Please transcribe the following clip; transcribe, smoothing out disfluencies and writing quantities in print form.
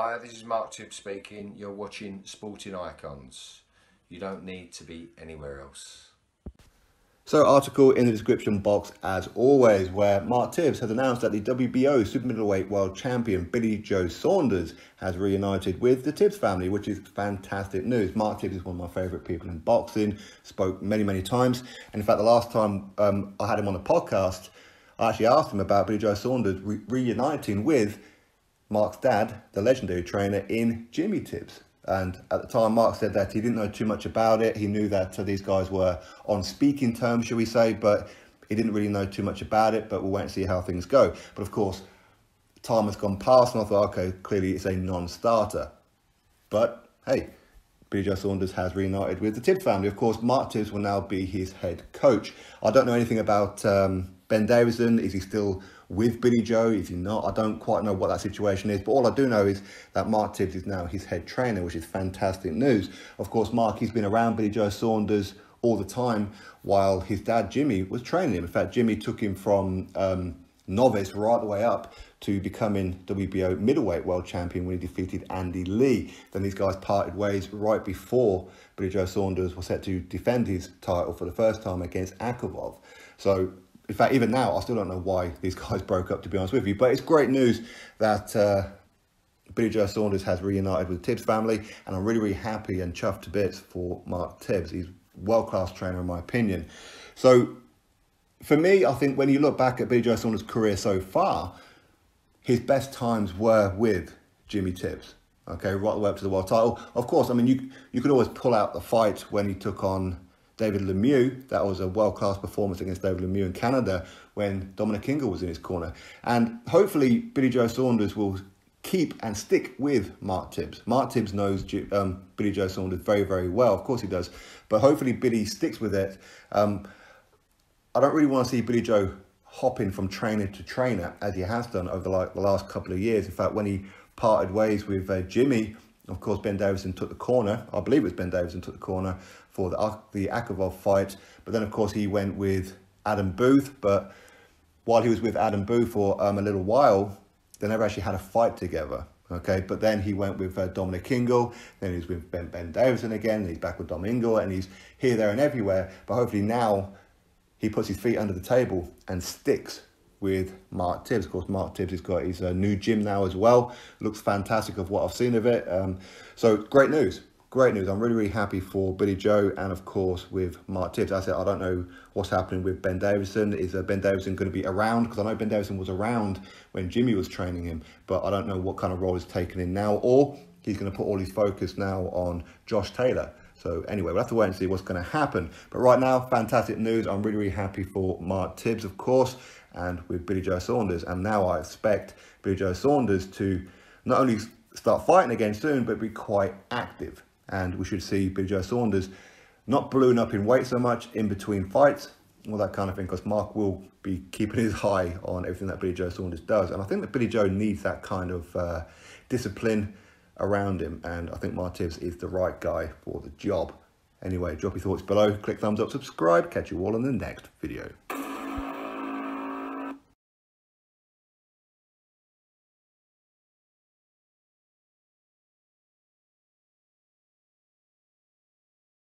Hi, this is Mark Tibbs speaking. You're watching Sporting Icons. You don't need to be anywhere else. So, article in the description box as always, where Mark Tibbs has announced that the WBO Super Middleweight World Champion Billy Joe Saunders has reunited with the Tibbs family, which is fantastic news. Mark Tibbs is one of my favourite people in boxing, spoke many times. And in fact, the last time I had him on the podcast, I actually asked him about Billy Joe Saunders reuniting with Mark's dad, the legendary trainer in Jimmy Tibbs. And at the time, Mark said that he didn't know too much about it. He knew that these guys were on speaking terms, shall we say, but he didn't really know too much about it, but we'll wait and see how things go. But of course, time has gone past and I thought, okay, clearly it's a non-starter. But hey, Billy Joe Saunders has reunited with the Tibbs family. Of course, Mark Tibbs will now be his head coach. I don't know anything about Ben Davison. Is he still with Billy Joe? Is he not? I don't quite know what that situation is, but all I do know is that Mark Tibbs is now his head trainer, which is fantastic news. Of course, Mark, he's been around Billy Joe Saunders all the time while his dad, Jimmy, was training him. In fact, Jimmy took him from novice right the way up to becoming WBO Middleweight World Champion when he defeated Andy Lee. Then these guys parted ways right before Billy Joe Saunders was set to defend his title for the first time against Akavov. So, in fact, even now, I still don't know why these guys broke up, to be honest with you. But it's great news that Billy Joe Saunders has reunited with the Tibbs family. And I'm really happy and chuffed to bits for Mark Tibbs. He's a world-class trainer, in my opinion. So, for me, I think when you look back at Billy Joe Saunders' career so far, his best times were with Jimmy Tibbs. Okay, right the way up to the world title. Of course, I mean, you could always pull out the fight when he took on David Lemieux. That was a world-class performance against David Lemieux in Canada when Dominic Ingle was in his corner. And hopefully Billy Joe Saunders will keep and stick with Mark Tibbs. Mark Tibbs knows Billy Joe Saunders very well. Of course he does. But hopefully Billy sticks with it. I don't really want to see Billy Joe hopping from trainer to trainer as he has done over the last couple of years. In fact, when he parted ways with Jimmy, of course, Ben Davison took the corner. I believe it was Ben Davison took the corner for the Akavov fight. But then, of course, he went with Adam Booth. But while he was with Adam Booth for a little while, they never actually had a fight together. Okay, but then he went with Dominic Ingle. Then he was with Ben Davison again. And he's back with Dom Ingle. And he's here, there and everywhere. But hopefully now he puts his feet under the table and sticks with Mark Tibbs. Of course, Mark Tibbs has got his new gym now as well. Looks fantastic of what I've seen of it. So great news. Great news. I'm really happy for Billy Joe and, of course, with Mark Tibbs. As I said, I don't know what's happening with Ben Davison. Is Ben Davison going to be around? Because I know Ben Davison was around when Jimmy was training him, but I don't know what kind of role he's taken in now, or he's going to put all his focus now on Josh Taylor. So anyway, we'll have to wait and see what's going to happen. But right now, fantastic news. I'm really happy for Mark Tibbs, of course, and with Billy Joe Saunders. And now I expect Billy Joe Saunders to not only start fighting again soon, but be quite active. And we should see Billy Joe Saunders not balloon up in weight so much in between fights, all that kind of thing, because Mark will be keeping his eye on everything that Billy Joe Saunders does. And I think that Billy Joe needs that kind of discipline around him, and I think Mark Tibbs is the right guy for the job. Anyway, drop your thoughts below, click thumbs up, subscribe, catch you all in the next video.